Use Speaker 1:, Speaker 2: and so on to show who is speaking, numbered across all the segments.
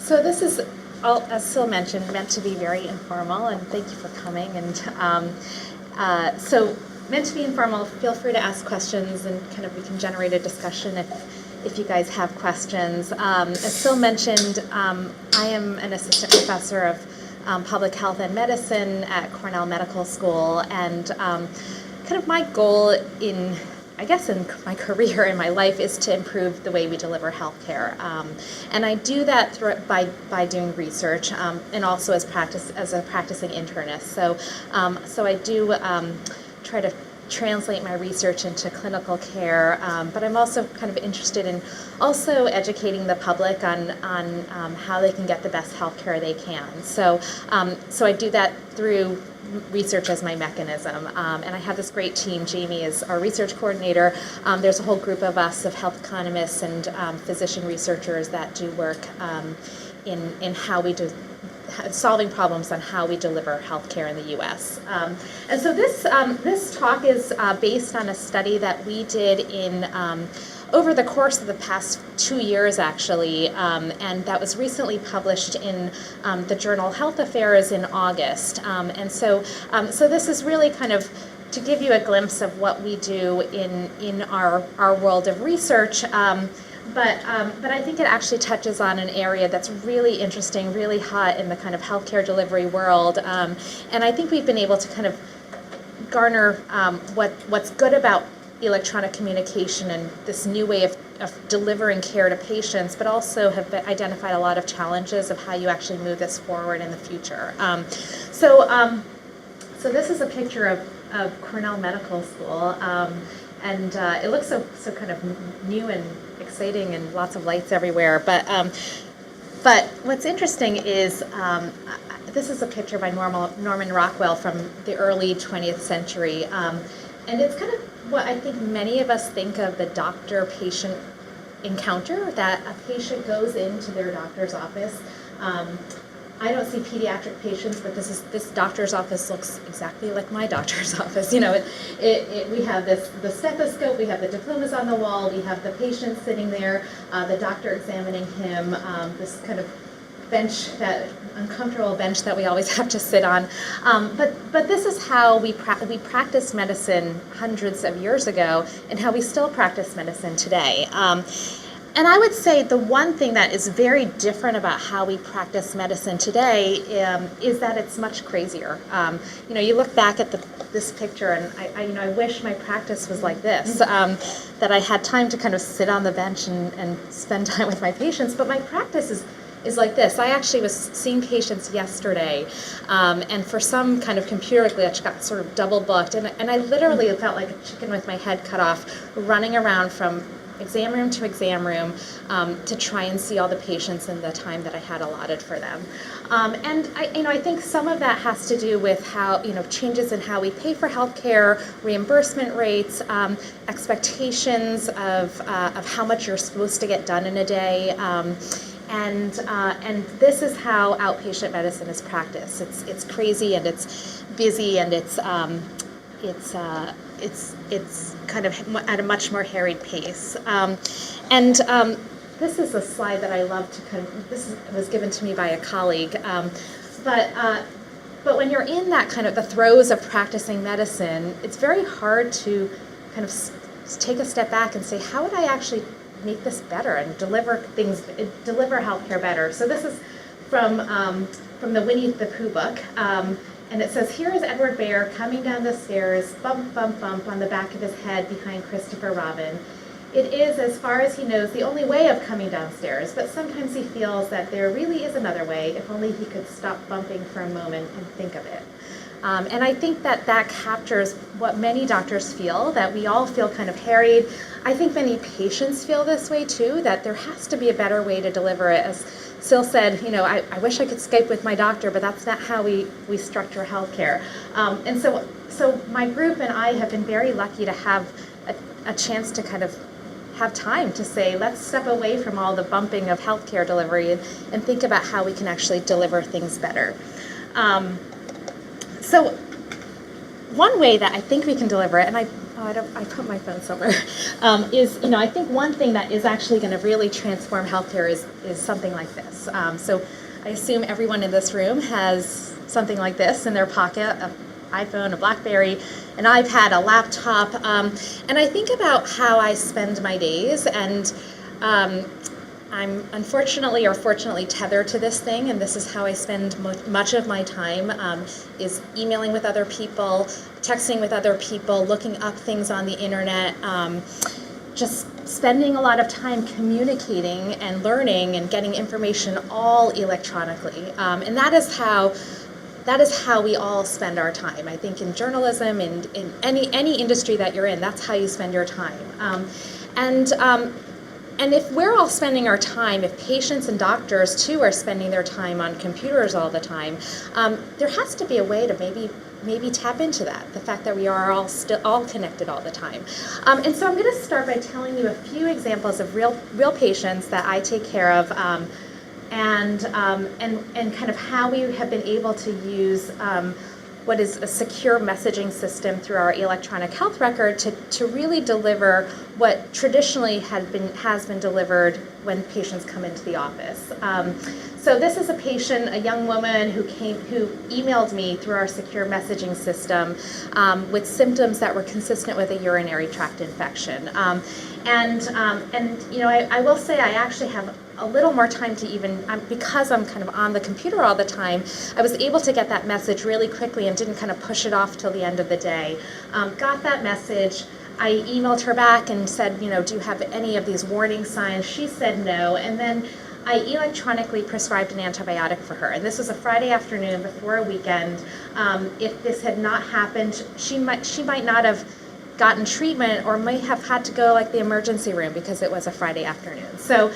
Speaker 1: So this is, as Sil mentioned, meant to be very informal, and thank you for coming. And so meant to be informal, feel free to ask questions, and kind of we can generate a discussion if you guys have questions. As Sil mentioned, I am an assistant professor of public health and medicine at Cornell Medical School, and kind of my goal in my career and my life is to improve the way we deliver healthcare, and I do that by doing research, and also as a practicing internist. So I do try to translate my research into clinical care, but I'm also kind of interested in also educating the public on how they can get the best healthcare they can. So I do that through research as my mechanism, and I have this great team. Jamie is our research coordinator. There's a whole group of us of health economists and physician researchers that do work in how we do solving problems on how we deliver healthcare in the U.S. And so this talk is based on a study that we did in over the course of the past 2 years, actually, and that was recently published in the journal Health Affairs in August. And so this is really kind of to give you a glimpse of what we do in our world of research. But I think it actually touches on an area that's really interesting, really hot in the kind of healthcare delivery world. And I think we've been able to kind of garner what's good about electronic communication and this new way of delivering care to patients, but also have identified a lot of challenges of how you actually move this forward in the future. So this is a picture of Cornell Medical School, and it looks so kind of new and exciting and lots of lights everywhere. But what's interesting is this is a picture by Norman Rockwell from the early 20th century, and it's kind of what I think many of us think of the doctor-patient encounter, that a patient goes into their doctor's office. I don't see pediatric patients, but this doctor's office looks exactly like my doctor's office. You know, we have the stethoscope, we have the diplomas on the wall, we have the patient sitting there, the doctor examining him, this kind of bench, that uncomfortable bench that we always have to sit on. But this is how we practiced medicine hundreds of years ago, and how we still practice medicine today. And I would say the one thing that is very different about how we practice medicine today is that it's much crazier. You look back at this picture, and I wish my practice was like this, that I had time to kind of sit on the bench and spend time with my patients. But my practice is like this. I actually was seeing patients yesterday, and for some kind of computer glitch got sort of double booked, and I literally felt like a chicken with my head cut off, running around from exam room to exam room to try and see all the patients in the time that I had allotted for them. And I think some of that has to do with how, changes in how we pay for healthcare, reimbursement rates, expectations of how much you're supposed to get done in a day. And this is how outpatient medicine is practiced. It's crazy, and it's busy, and it's kind of at a much more harried pace. This is a slide that I love to this was given to me by a colleague. But when you're in that kind of the throes of practicing medicine, it's very hard to kind of take a step back and say, how would I actually make this better and deliver healthcare better? So this is from the Winnie the Pooh book. And it says, here is Edward Bear coming down the stairs, bump, bump, bump on the back of his head behind Christopher Robin. It is, as far as he knows, the only way of coming downstairs, but sometimes he feels that there really is another way, if only he could stop bumping for a moment and think of it. And I think that captures what many doctors feel, that we all feel kind of harried. I think many patients feel this way too, that there has to be a better way to deliver it. As Sil said, I wish I could Skype with my doctor, but that's not how we structure healthcare. And so my group and I have been very lucky to have a chance to kind of have time to say, let's step away from all the bumping of healthcare delivery and think about how we can actually deliver things better. So one way that I think we can deliver it, and I put my phone somewhere, is, I think one thing that is actually going to really transform healthcare is something like this. So I assume everyone in this room has something like this in their pocket, an iPhone, a BlackBerry, an iPad, a laptop, and I think about how I spend my days, and I'm unfortunately or fortunately tethered to this thing, and this is how I spend much of my time, is emailing with other people, texting with other people, looking up things on the internet, just spending a lot of time communicating and learning and getting information all electronically. And that is how we all spend our time. I think in journalism and in any industry that you're in, that's how you spend your time. And if we're all spending our time, if patients and doctors too are spending their time on computers all the time, there has to be a way to maybe tap into that, the fact that we are all connected all the time. And so I'm going to start by telling you a few examples of real patients that I take care of, and kind of how we have been able to use what is a secure messaging system through our electronic health record to really deliver what traditionally has been delivered when patients come into the office. So this is a patient, a young woman who emailed me through our secure messaging system with symptoms that were consistent with a urinary tract infection. I will say I actually have a little more time to even, because I'm kind of on the computer all the time, I was able to get that message really quickly and didn't kind of push it off till the end of the day. Got that message. I emailed her back and said, do you have any of these warning signs? She said no, and then I electronically prescribed an antibiotic for her. And this was a Friday afternoon before a weekend. If this had not happened, she might not have gotten treatment or might have had to go like the emergency room because it was a Friday afternoon. So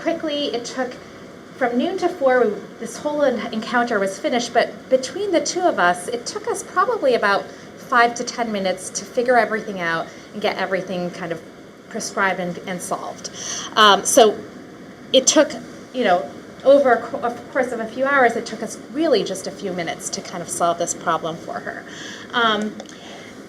Speaker 1: quickly it took from noon to 4, this whole encounter was finished, but between the two of us, it took us probably about 5 to 10 minutes to figure everything out and get everything kind of prescribed and solved. So it took, over a course of a few hours, it took us really just a few minutes to kind of solve this problem for her.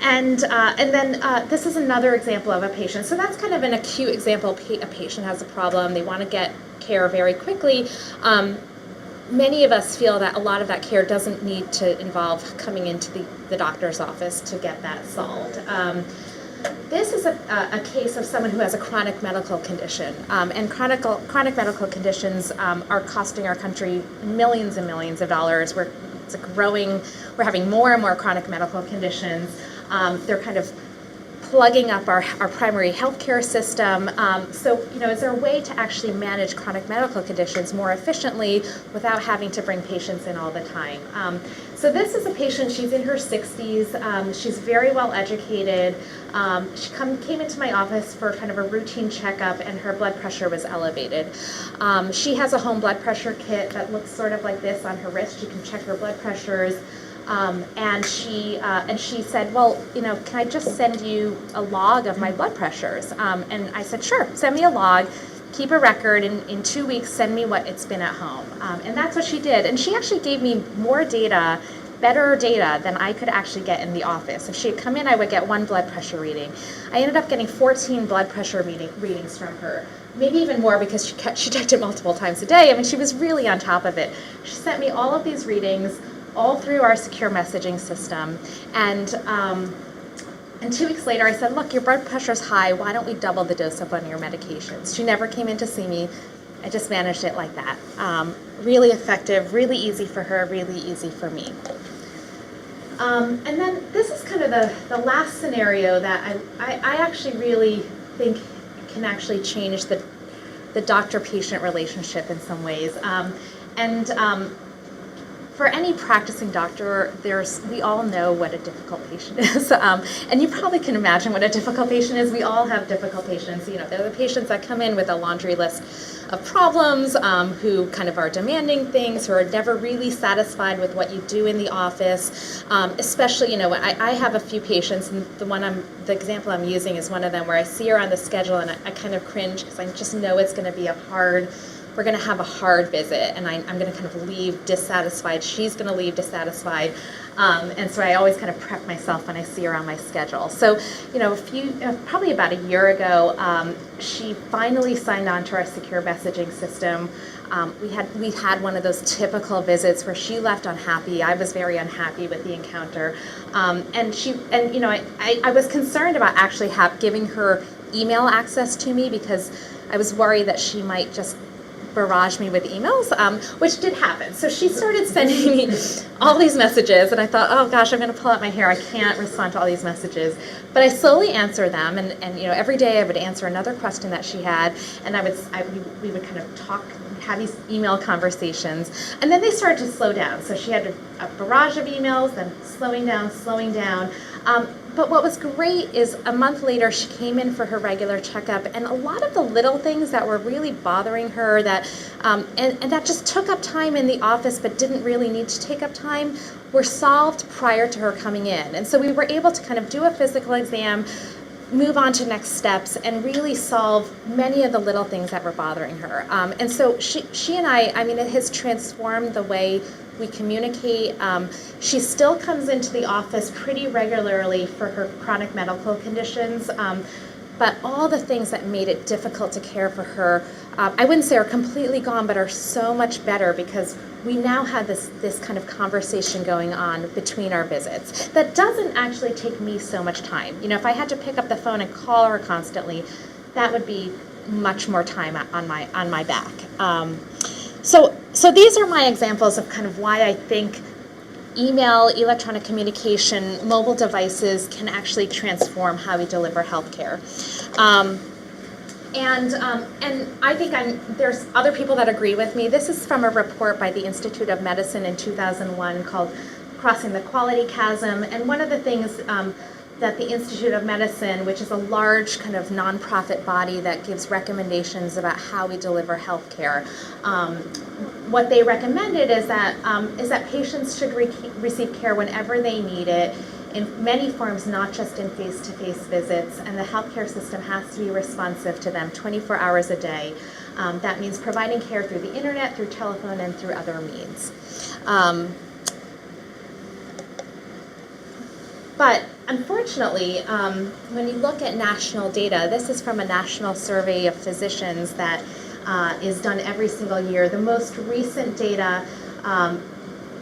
Speaker 1: And then this is another example of a patient. So that's kind of an acute example. A patient has a problem. They want to get care very quickly. Many of us feel that a lot of that care doesn't need to involve coming into the doctor's office to get that solved. This is a case of someone who has a chronic medical condition, and chronic medical conditions are costing our country millions and millions of dollars. We're having more and more chronic medical conditions. They're kind of plugging up our primary healthcare system. So, is there a way to actually manage chronic medical conditions more efficiently without having to bring patients in all the time? So this is a patient, she's in her 60s, she's very well educated. She came into my office for kind of a routine checkup and her blood pressure was elevated. She has a home blood pressure kit that looks sort of like this on her wrist. You can check her blood pressures. And she said, well, can I just send you a log of my blood pressures? And I said, sure, send me a log, keep a record, and in 2 weeks, send me what it's been at home. And that's what she did. And she actually gave me more data, better data than I could actually get in the office. If she had come in, I would get 1 blood pressure reading. I ended up getting 14 blood pressure readings from her. Maybe even more because she checked it multiple times a day. I mean, she was really on top of it. She sent me all of these readings, all through our secure messaging system. And 2 weeks later, I said, look, your blood pressure's high. Why don't we double the dose of one of your medications? She never came in to see me. I just managed it like that. Really effective, really easy for her, really easy for me. And then this is kind of the last scenario that I actually really think can actually change the doctor-patient relationship in some ways. For any practicing doctor, we all know what a difficult patient is, and you probably can imagine what a difficult patient is. We all have difficult patients. They're the patients that come in with a laundry list of problems, who kind of are demanding things, who are never really satisfied with what you do in the office. Especially, I have a few patients, and the example I'm using is one of them where I see her on the schedule and I kind of cringe because I just know it's going to be we're going to have a hard visit, and I'm going to kind of leave dissatisfied. She's going to leave dissatisfied. And so I always kind of prep myself when I see her on my schedule. So, probably about a year ago, she finally signed on to our secure messaging system. We had one of those typical visits where she left unhappy. I was very unhappy with the encounter, I was concerned about actually giving her email access to me because I was worried that she might just barrage me with emails, which did happen. So she started sending me all these messages, and I thought, oh gosh, I'm going to pull out my hair. I can't respond to all these messages. But I slowly answered them, and every day I would answer another question that she had, and we would kind of talk, have these email conversations, and then they started to slow down. So she had a barrage of emails, then slowing down. But what was great is a month later, she came in for her regular checkup, and a lot of the little things that were really bothering her that that just took up time in the office but didn't really need to take up time were solved prior to her coming in. And so we were able to kind of do a physical exam, move on to next steps, and really solve many of the little things that were bothering her. And so she and I mean, it has transformed the way we communicate. She still comes into the office pretty regularly for her chronic medical conditions, but all the things that made it difficult to care for her, I wouldn't say are completely gone, but are so much better because we now have this kind of conversation going on between our visits that doesn't actually take me so much time. If I had to pick up the phone and call her constantly, that would be much more time on my back. So these are my examples of kind of why I think email, electronic communication, mobile devices can actually transform how we deliver healthcare. And I think there's other people that agree with me. This is from a report by the Institute of Medicine in 2001 called Crossing the Quality Chasm. And one of the things that the Institute of Medicine, which is a large kind of nonprofit body that gives recommendations about how we deliver healthcare, what they recommended is that patients should receive care whenever they need it, in many forms, not just in face-to-face visits, and the healthcare system has to be responsive to them 24 hours a day. That means providing care through the internet, through telephone, and through other means. But unfortunately, when you look at national data, this is from a national survey of physicians that is done every single year. The most recent data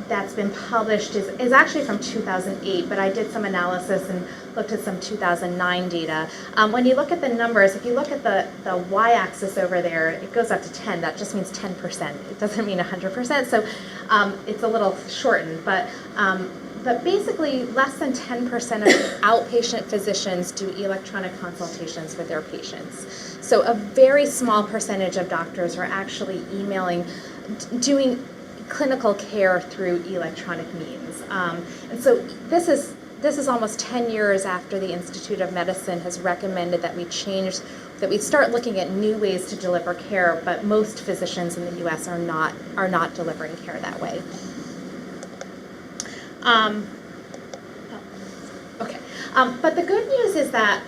Speaker 1: that's been published is actually from 2008, but I did some analysis and looked at some 2009 data. When you look at the numbers, if you look at the y-axis over there, it goes up to 10. That just means 10%. It doesn't mean 100%, so it's a little shortened. But basically, less than 10% of outpatient physicians do electronic consultations with their patients. So a very small percentage of doctors are actually emailing, doing clinical care through electronic means. And so this is almost 10 years after the Institute of Medicine has recommended that we start looking at new ways to deliver care, but most physicians in the US are not delivering care that way. But the good news is that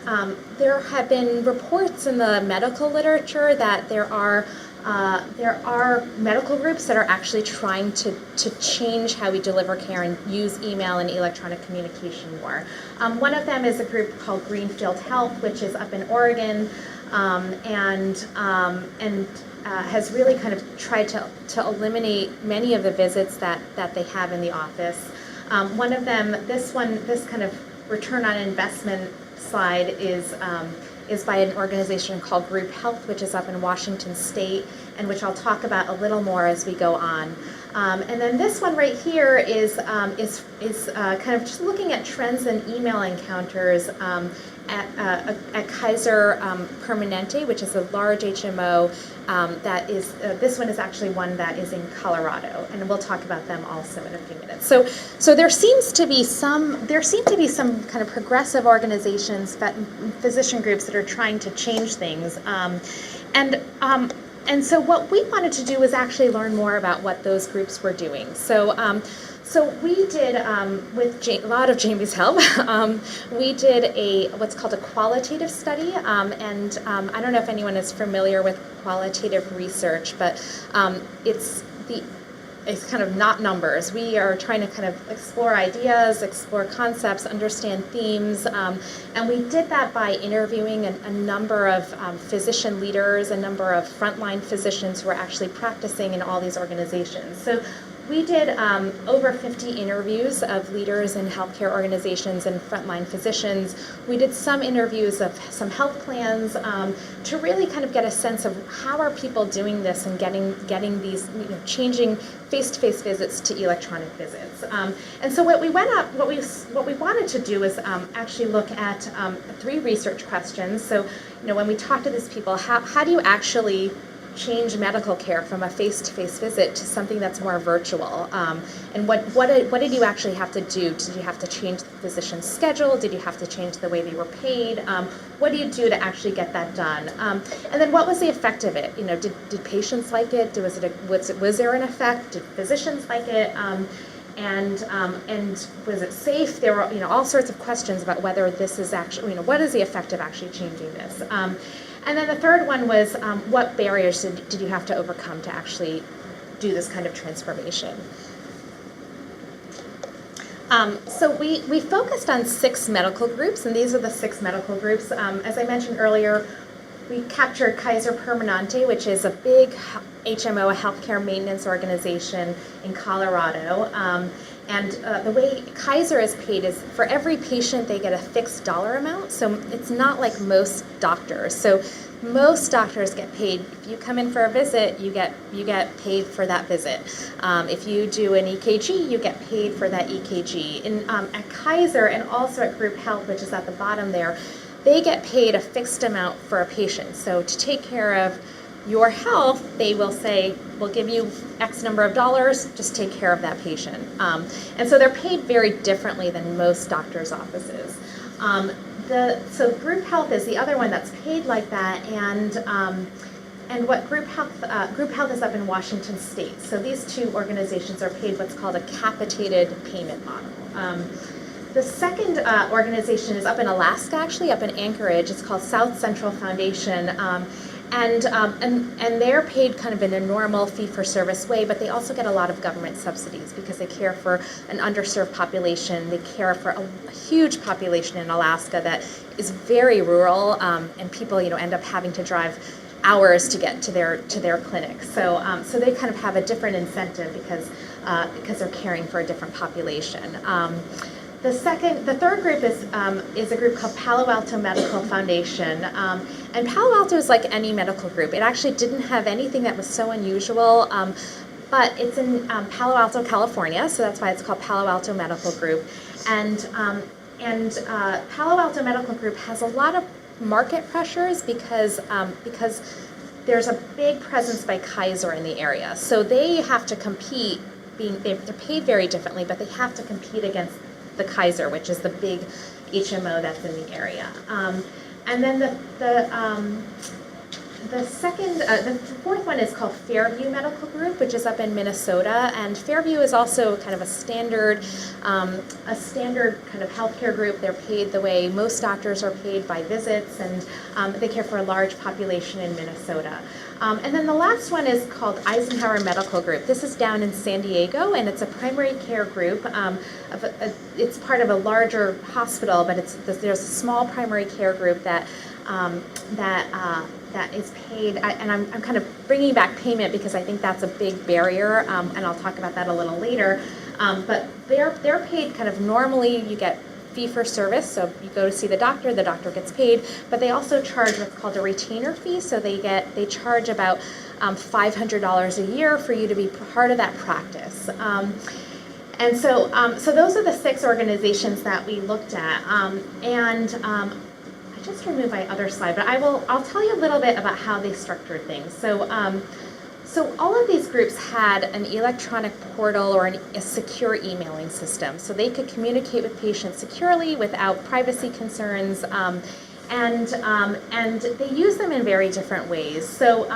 Speaker 1: there have been reports in the medical literature that there are medical groups that are actually trying to change how we deliver care and use email and electronic communication more. One of them is a group called Greenfield Health, which is up in Oregon, and has really kind of tried to eliminate many of the visits that they have in the office. One of them, this kind of return on investment slide is by an organization called Group Health, which is up in Washington State, and which I'll talk about a little more as we go on. And then this one right here is kind of just looking at trends in email encounters at Kaiser Permanente, which is a large HMO. That is this one is actually one that is in Colorado, and we'll talk about them also in a few minutes. So there seem to be some kind of progressive organizations, physician groups that are trying to change things, and so what we wanted to do was actually learn more about what those groups were doing. So we did, with a lot of Jamie's help, we did what's called a qualitative study, and I don't know if anyone is familiar with qualitative research, but it's it's kind of not numbers. We are trying to kind of explore ideas, explore concepts, understand themes, and we did that by interviewing a number of physician leaders, a number of frontline physicians who are actually practicing in all these organizations. So we did over 50 interviews of leaders in healthcare organizations and frontline physicians. We did some interviews of some health plans to really kind of get a sense of how are people doing this and getting these, changing face-to-face visits to electronic visits. And so what we wanted to do is actually look at 3 research questions. So, when we talk to these people, how do you actually change medical care from a face-to-face visit to something that's more virtual? And what did you actually have to do? Did you have to change the physician's schedule? Did you have to change the way they were paid? What do you do to actually get that done? And then what was the effect of it? Did patients like it? Was there an effect? Did physicians like it? And was it safe? There were all sorts of questions about whether this is actually, what is the effect of actually changing this? And then the third one was what barriers did you have to overcome to actually do this kind of transformation? So we focused on 6 medical groups, and these are the 6 medical groups. As I mentioned earlier, we captured Kaiser Permanente, which is a big HMO, a healthcare maintenance organization in Colorado. And the way Kaiser is paid is for every patient they get a fixed dollar amount. So it's not like most doctors. So most doctors get paid. If you come in for a visit, you get paid for that visit. If you do an EKG, you get paid for that EKG. And at Kaiser and also at Group Health, which is at the bottom there, they get paid a fixed amount for a patient. So to take care of your health, they will say, we'll give you X number of dollars, just take care of that patient. And so they're paid very differently than most doctors' offices. So Group Health is the other one that's paid like that, and what Group Health is up in Washington State. So these 2 organizations are paid what's called a capitated payment model. The second organization is up in Alaska, actually, up in Anchorage. It's called South Central Foundation. And they're paid kind of in a normal fee-for-service way, but they also get a lot of government subsidies because they care for an underserved population. They care for a huge population in Alaska that is very rural, and people, end up having to drive hours to get to their clinic. So they kind of have a different incentive because they're caring for a different population. The third group is a group called Palo Alto Medical Foundation, and Palo Alto is like any medical group. It actually didn't have anything that was so unusual, but it's in Palo Alto, California, so that's why it's called Palo Alto Medical Group. And Palo Alto Medical Group has a lot of market pressures because there's a big presence by Kaiser in the area, so they have to compete. They're paid very differently, but they have to compete against the Kaiser, which is the big HMO that's in the area. And then the fourth one is called Fairview Medical Group, which is up in Minnesota. And Fairview is also kind of a standard kind of healthcare group. They're paid the way most doctors are paid, by visits, and they care for a large population in Minnesota. And then the last one is called Eisenhower Medical Group. This is down in San Diego, and it's a primary care group. It's part of a larger hospital, but there's a small primary care group that is paid, and I'm kind of bringing back payment because I think that's a big barrier, and I'll talk about that a little later. But they're paid kind of normally. You get fee for service, so you go to see the doctor gets paid, but they also charge what's called a retainer fee, so they charge about $500 a year for you to be part of that practice. And so those are the 6 organizations that we looked at, I just removed my other slide, but I'll tell you a little bit about how they structured things. So all of these groups had an electronic portal or a secure emailing system, so they could communicate with patients securely without privacy concerns, and they use them in very different ways. So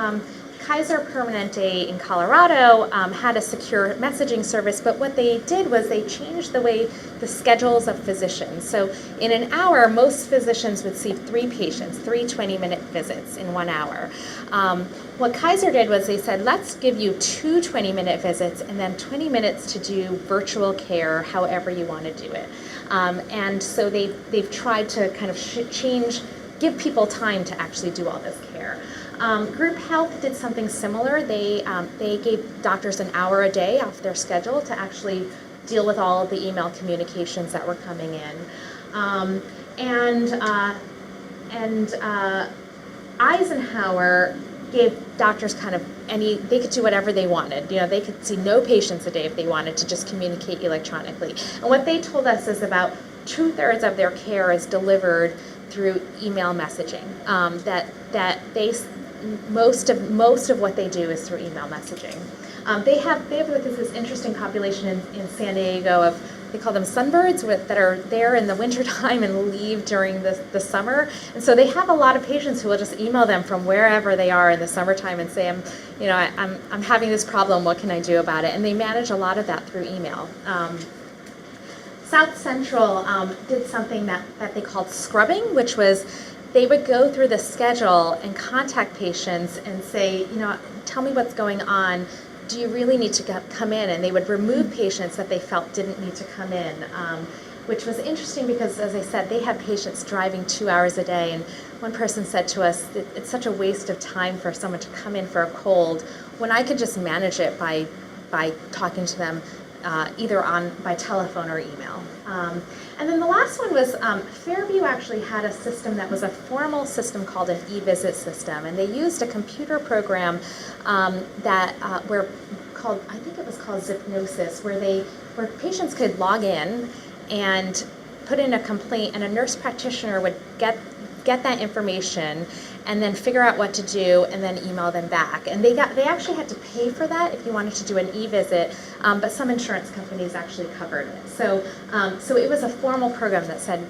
Speaker 1: Kaiser Permanente in Colorado had a secure messaging service, but what they did was they changed the way the schedules of physicians. So in an hour, most physicians would see 3 patients, 3 20-minute visits in 1 hour. What Kaiser did was they said, let's give you 2 20-minute visits and then 20 minutes to do virtual care however you want to do it. And so they've tried to kind of give people time to actually do all this care. Group Health did something similar. They gave doctors an hour a day off their schedule to actually deal with all of the email communications that were coming in. Eisenhower gave doctors kind of they could do whatever they wanted. You know, they could see no patients a day if they wanted to just communicate electronically. And what they told us is about 2/3 of their care is delivered through email messaging. Most of what they do is through email messaging. They have this interesting population in San Diego of, they call them sunbirds, that are there in the wintertime and leave during the summer. And so they have a lot of patients who will just email them from wherever they are in the summertime and say, I'm having this problem, what can I do about it? And they manage a lot of that through email. South Central did something that they called scrubbing, which was they would go through the schedule and contact patients and say, tell me what's going on. Do you really need to come in? And they would remove patients that they felt didn't need to come in, which was interesting because, as I said, they had patients driving 2 hours a day. And one person said to us, it's such a waste of time for someone to come in for a cold when I could just manage it by talking to them either by telephone or email. And then the last one was Fairview actually had a system that was a formal system called an e-visit system, and they used a computer program I think it was called Zipnosis, where patients could log in and put in a complaint, and a nurse practitioner would get that information and then figure out what to do and then email them back. And they actually had to pay for that if you wanted to do an e-visit, but some insurance companies actually covered it. So it was a formal program that said,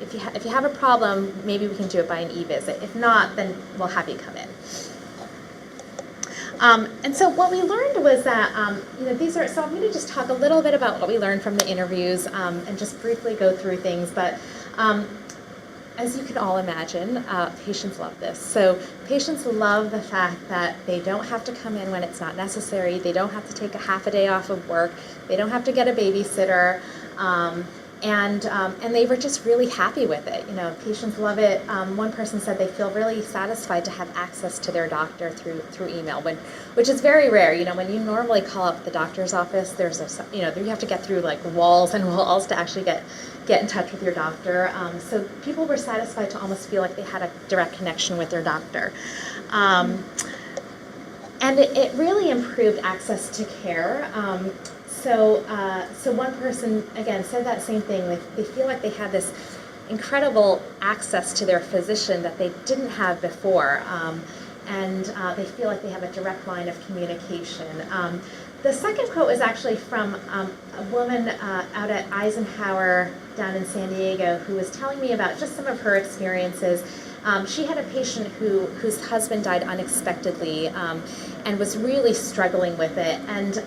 Speaker 1: if you have a problem, maybe we can do it by an e-visit. If not, then we'll have you come in. And so what we learned was that, so I'm going to just talk a little bit about what we learned from the interviews and just briefly go through things. But as you can all imagine, patients love this. So patients love the fact that they don't have to come in when it's not necessary. They don't have to take a half a day off of work. They don't have to get a babysitter. And they were just really happy with it. Patients love it. One person said they feel really satisfied to have access to their doctor through email, which is very rare. When you normally call up the doctor's office, you have to get through like walls and walls to actually get in touch with your doctor. So people were satisfied to almost feel like they had a direct connection with their doctor. And it really improved access to care. So one person, again, said that same thing. They feel like they had this incredible access to their physician that they didn't have before, and they feel like they have a direct line of communication. The second quote was actually from a woman out at Eisenhower down in San Diego who was telling me about just some of her experiences. She had a patient whose husband died unexpectedly and was really struggling with it. And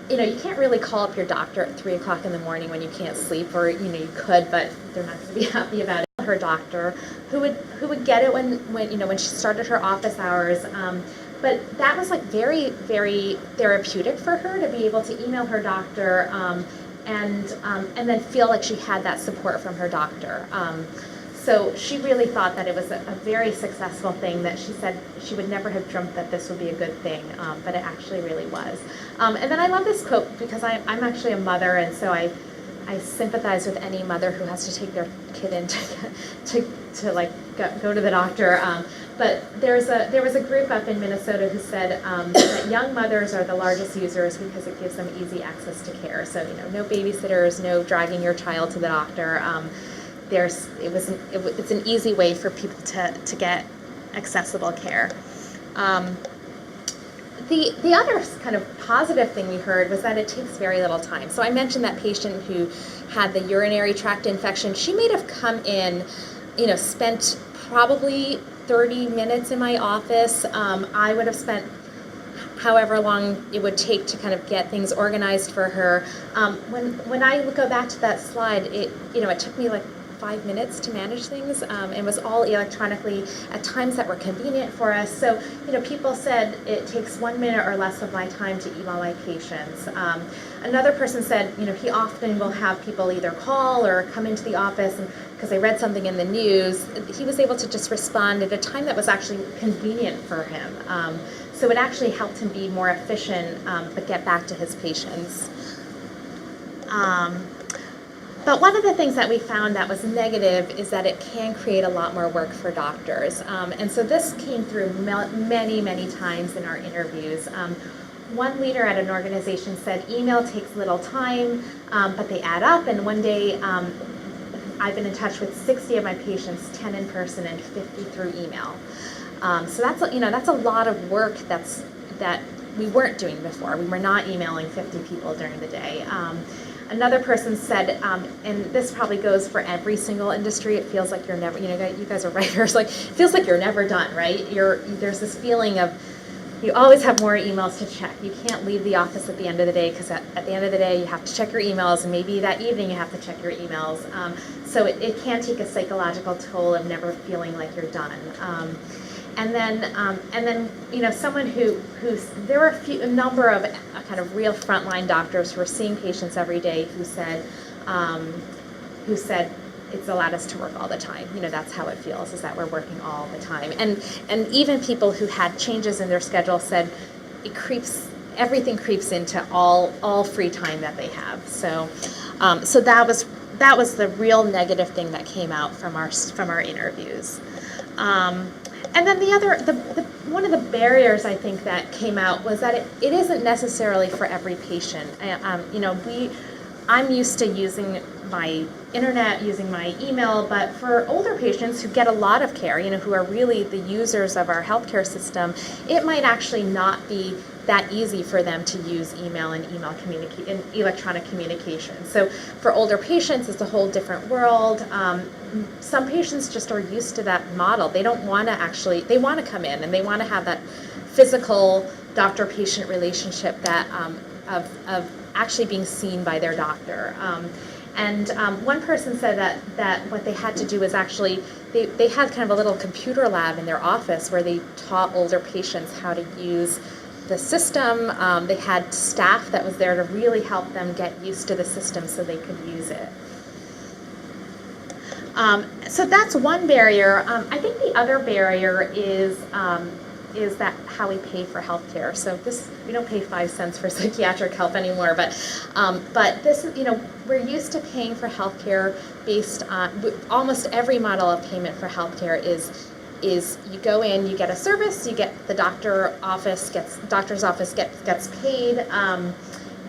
Speaker 1: you can't really call up your doctor at 3 o'clock in the morning when you can't sleep, or you could, but they're not going to be happy about it. Her doctor, who would get it when she started her office hours. But that was like very, very therapeutic for her to be able to email her doctor and then feel like she had that support from her doctor. So she really thought that it was a very successful thing, that she said she would never have dreamt that this would be a good thing, but it actually really was. And then I love this quote because I'm actually a mother, and so I sympathize with any mother who has to take their kid in to like go to the doctor. But there was a group up in Minnesota who said that young mothers are the largest users because it gives them easy access to care. So no babysitters, no dragging your child to the doctor. It's an easy way for people to get accessible care. The other kind of positive thing we heard was that it takes very little time. So I mentioned that patient who had the urinary tract infection. She may have come in, spent probably 30 minutes in my office. I would have spent however long it would take to kind of get things organized for her. When I would go back to that slide, it took me like 5 minutes to manage things. It was all electronically at times that were convenient for us. So, people said it takes 1 minute or less of my time to email my patients. Another person said, he often will have people either call or come into the office because they read something in the news. He was able to just respond at a time that was actually convenient for him. So it actually helped him be more efficient, but get back to his patients. But one of the things that we found that was negative is that it can create a lot more work for doctors. And so this came through many, many times in our interviews. One leader at an organization said email takes little time, but they add up. And one day, I've been in touch with 60 of my patients, 10 in person and 50 through email. So that's a lot of work that we weren't doing before. We were not emailing 50 people during the day. Another person said, and this probably goes for every single industry, it feels like you're never, you guys are writers, like, it feels like you're never done, right? There's this feeling of, you always have more emails to check. You can't leave the office at the end of the day because at the end of the day you have to check your emails, and maybe that evening you have to check your emails. So it can take a psychological toll of never feeling like you're done. And then someone who's there were a number of kind of real frontline doctors who are seeing patients every day who said it's allowed us to work all the time. That's how it feels, is that we're working all the time. And even people who had changes in their schedule said everything creeps into all free time that they have. So that was the real negative thing that came out from our interviews. And then one of the barriers I think that came out was that it isn't necessarily for every patient. I'm used to using my internet, using my email, but for older patients who get a lot of care, who are really the users of our healthcare system, it might actually not be that easy for them to use email and electronic communication. So for older patients, it's a whole different world. Some patients just are used to that model. They don't want to they want to come in and they want to have that physical doctor-patient relationship that of actually being seen by their doctor. One person said that what they had to do was actually, they had kind of a little computer lab in their office where they taught older patients how to use the system. They had staff that was there to really help them get used to the system so they could use it. So that's one barrier. I think the other barrier is that how we pay for healthcare. So we don't pay 5 cents for psychiatric help anymore, but this is, we're used to paying for healthcare based on, almost every model of payment for healthcare is you go in, you get a service, you get the doctor's office gets paid,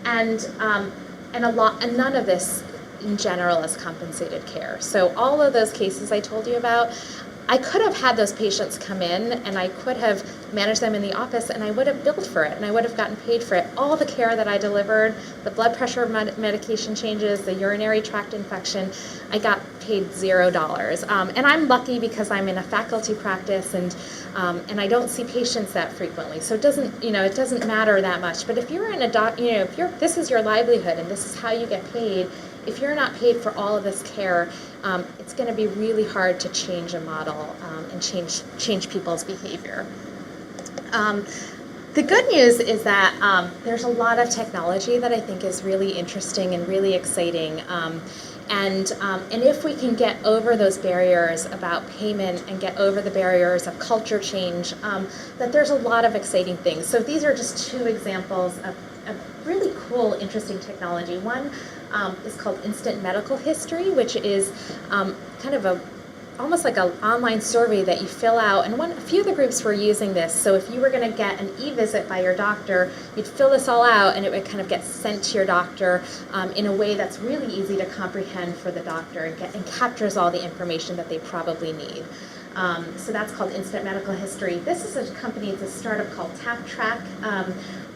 Speaker 1: and none of this in general is compensated care. So all of those cases I told you about, I could have had those patients come in and I could have managed them in the office and I would have billed for it and I would have gotten paid for it. All the care that I delivered, the blood pressure medication changes, the urinary tract infection, I got paid $0. And I'm lucky because I'm in a faculty practice and I don't see patients that frequently. So it doesn't matter that much. But if you're in this is your livelihood and this is how you get paid, if you're not paid for all of this care, it's going to be really hard to change a model and change people's behavior. The good news is that there's a lot of technology that I think is really interesting and really exciting. And if we can get over those barriers about payment and get over the barriers of culture change, that there's a lot of exciting things. So these are just 2 examples of really cool, interesting technology. One is called Instant Medical History, which is kind of almost like an online survey that you fill out. And a few of the groups were using this. So if you were going to get an e-visit by your doctor, you'd fill this all out and it would kind of get sent to your doctor in a way that's really easy to comprehend for the doctor and captures all the information that they probably need. So that's called Instant Medical History. This is a company, it's a startup called TapTrack,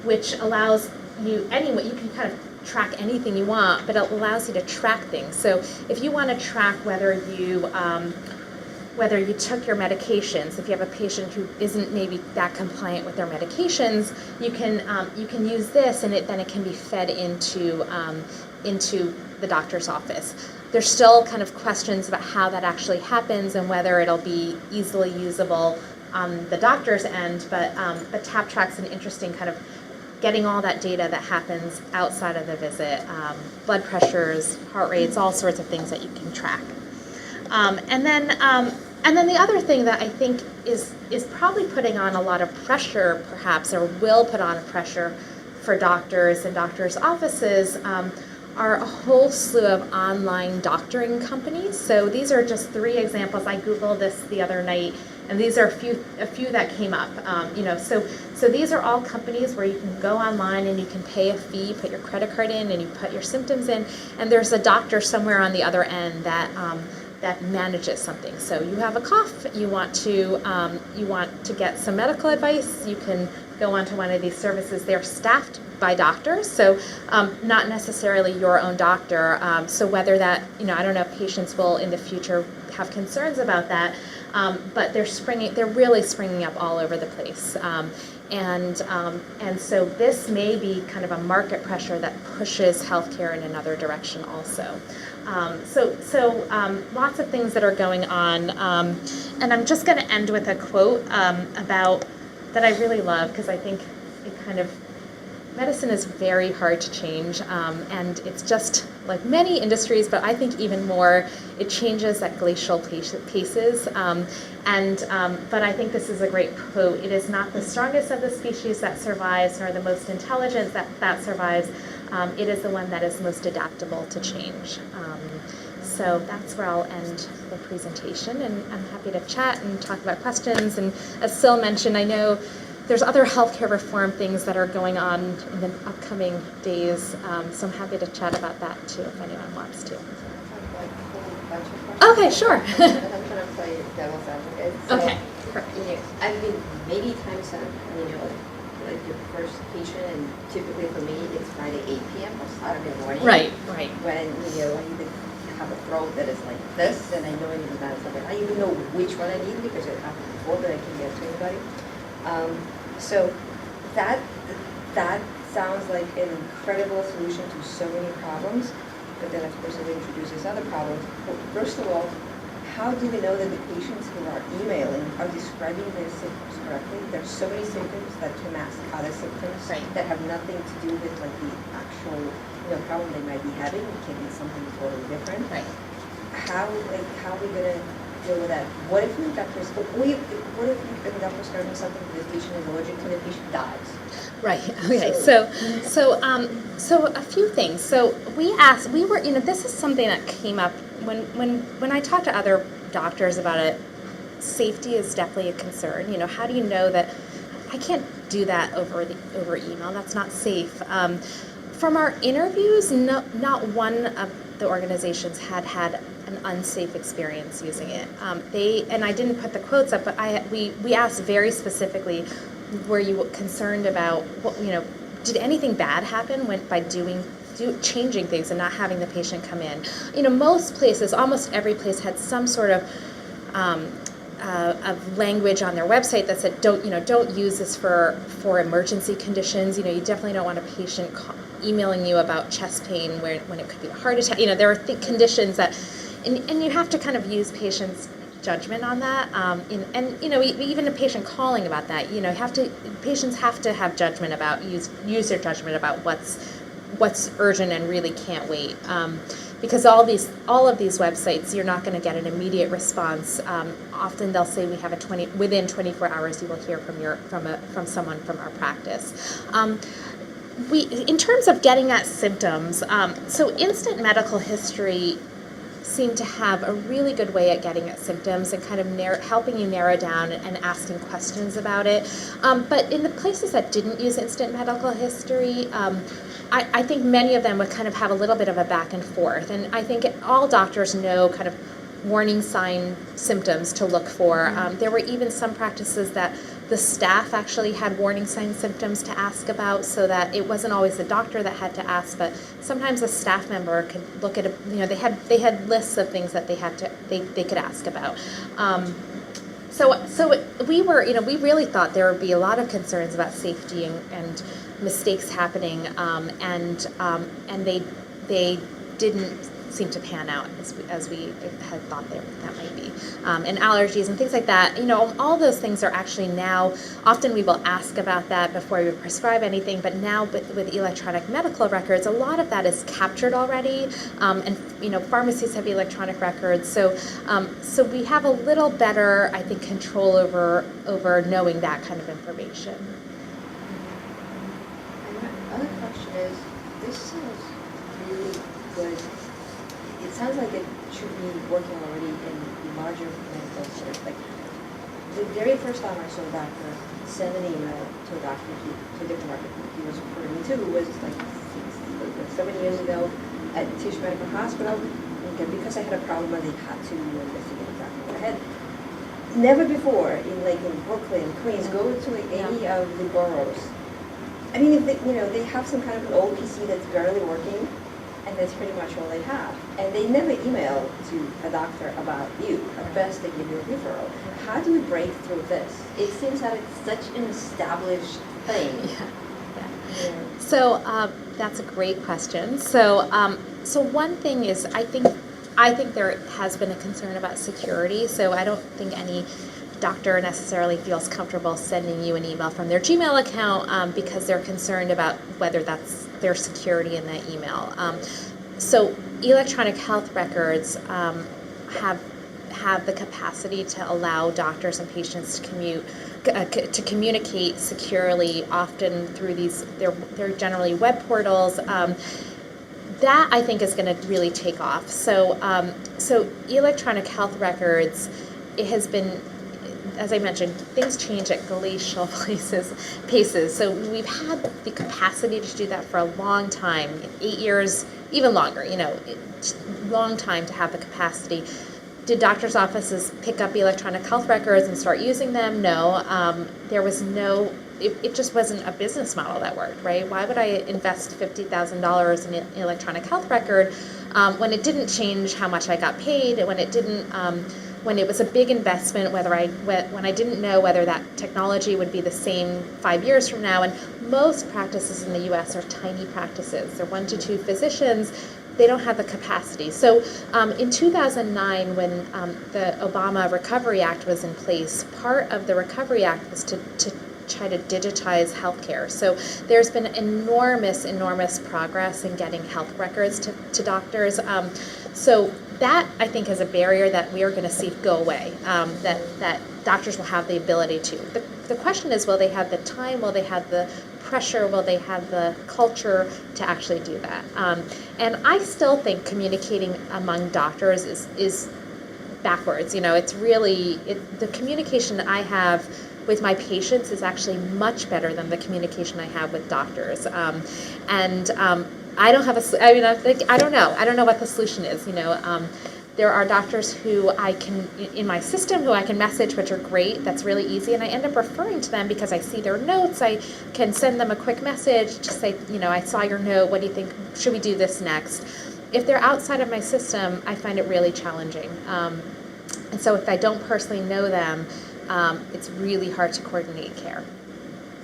Speaker 1: which allows you can kind of track anything you want, but it allows you to track things. So if you want to track whether you whether you took your medications. If you have a patient who isn't maybe that compliant with their medications, you can use this, and then it can be fed into the doctor's office. There's still kind of questions about how that actually happens and whether it'll be easily usable on the doctor's end, but TapTrack's an interesting kind of getting all that data that happens outside of the visit, blood pressures, heart rates, all sorts of things that you can track. And then the other thing that I think is probably putting on a lot of pressure, perhaps, or will put on pressure for doctors and doctors' offices, are a whole slew of online doctoring companies. So these are just 3 examples. I Googled this the other night, and these are a few that came up. So these are all companies where you can go online and you can pay a fee, put your credit card in, and you put your symptoms in, and there's a doctor somewhere on the other end that manages something. So you have a cough, you want to get some medical advice, you can go onto one of these services. They're staffed by doctors, so not necessarily your own doctor. So whether that, I don't know if patients will in the future have concerns about that, but they're really springing up all over the place. And so this may be kind of a market pressure that pushes healthcare in another direction also. So lots of things that are going on. And I'm just going to end with a quote about that I really love, because I think it kind of, medicine is very hard to change, and it's just like many industries, but I think even more, it changes at glacial paces. But I think this is a great quote. It is not the strongest of the species that survives, nor the most intelligent that survives. It is the one that is most adaptable to change. So that's where I'll end the presentation, and I'm happy to chat and talk about questions. And as Sil mentioned, I know there's other healthcare reform things that are going on in the upcoming days, so I'm happy to chat about that too if anyone wants to. Okay, sure.
Speaker 2: I'm trying to play devil's advocate. So,
Speaker 1: okay.
Speaker 2: I've been many times on, like your first patient, and typically for me it's Friday 8 p.m. or Saturday morning.
Speaker 1: Right.
Speaker 2: When I even have a throat that is like this, and I know in advance of it. I even know which one I need because it happened before, but I can get to anybody. So that sounds like an incredible solution to so many problems, but then of course it introduces other problems. Well, first of all, how do we know that the patients who are emailing are describing their symptoms correctly? There's so many symptoms that can mask other symptoms that have nothing to do with like the actual problem they might be having. It can be something totally different.
Speaker 1: Right.
Speaker 2: How are we gonna deal with that? What if the doctor's starting something that the patient is allergic to, the patient dies?
Speaker 1: Right. Okay. So a few things. So we were, this is something that came up when I talked to other doctors about it. Safety is definitely a concern. How do you know that I can't do that over email? That's not safe. From our interviews, not one of the organizations had an unsafe experience using it. And I didn't put the quotes up, but we asked very specifically, were you concerned about did anything bad happen by changing things and not having the patient come in? Most places, almost every place, had some sort of language on their website that said don't use this for emergency conditions. You definitely don't want a patient emailing you about chest pain when it could be a heart attack. There are conditions that, and you have to kind of use patients' judgment on that. Even a patient calling about that, patients have to have judgment about use their judgment about what's urgent and really can't wait. Because all of these websites, you're not going to get an immediate response. Often they'll say we have within 24 hours you will hear from someone from our practice. In terms of getting at symptoms, so instant medical history seemed to have a really good way at getting at symptoms and kind of helping you narrow down and asking questions about it. But in the places that didn't use instant medical history, I think many of them would kind of have a little bit of a back and forth. And I think all doctors know kind of warning sign symptoms to look for. There were even some practices that the staff actually had warning sign symptoms to ask about, so that it wasn't always the doctor that had to ask, but sometimes a staff member could look at they had lists of things that they could ask about. So we really thought there would be a lot of concerns about safety and mistakes happening, and they didn't seem to pan out as we had thought that might be. And allergies and things like that, all those things are actually now, often we will ask about that before we prescribe anything, but now with electronic medical records, a lot of that is captured already, and pharmacies have electronic records, so we have a little better, I think, control over knowing that kind of information.
Speaker 2: And my other question is, this sounds really good. It sounds like it should be working already in larger medical centers. Like the very first time I saw a doctor send an email to a doctor, to a different doctor he was referring me to, was like 7 years ago at Tisch Medical Hospital, because I had a problem and they had to investigate exactly what I had. Never before in Brooklyn, Queens, go to any of the boroughs. I mean, if they have some kind of an old PC that's barely working, and that's pretty much all they have. And they never email to a doctor about you. At best, they give you a referral. How do we break through this? It seems that it's such an established thing. Yeah.
Speaker 1: So that's a great question. So one thing is, I think there has been a concern about security. So I don't think any doctor necessarily feels comfortable sending you an email from their Gmail account because they're concerned about whether that's their security in that email. So electronic health records have the capacity to allow doctors and patients to communicate securely, often through they're generally web portals. That I think is going to really take off. So electronic health records, it has been, as I mentioned, things change at glacial paces. So we've had the capacity to do that for a long time, 8 years, even longer, long time to have the capacity. Did doctors' offices pick up electronic health records and start using them? No. There was no, it just wasn't a business model that worked, right? Why would I invest $50,000 in an electronic health record when it didn't change how much I got paid, when it didn't, when it was a big investment, when I didn't know whether that technology would be the same 5 years from now. And most practices in the U.S. are tiny practices. They're 1 to 2 physicians. They don't have the capacity. So in 2009, when the Obama Recovery Act was in place, part of the Recovery Act was to try to digitize healthcare. So there's been enormous progress in getting health records to doctors. So that, I think, is a barrier that we are going to see go away, that doctors will have the ability to. The question is, will they have the time, will they have the pressure, will they have the culture to actually do that? And I still think communicating among doctors is backwards. It's really, the communication I have with my patients is actually much better than the communication I have with doctors. I don't have I don't know what the solution is. There are doctors who I can, in my system, who I can message, which are great. That's really easy. And I end up referring to them because I see their notes. I can send them a quick message to say, I saw your note. What do you think? Should we do this next? If they're outside of my system, I find it really challenging. And so if I don't personally know them, it's really hard to coordinate care.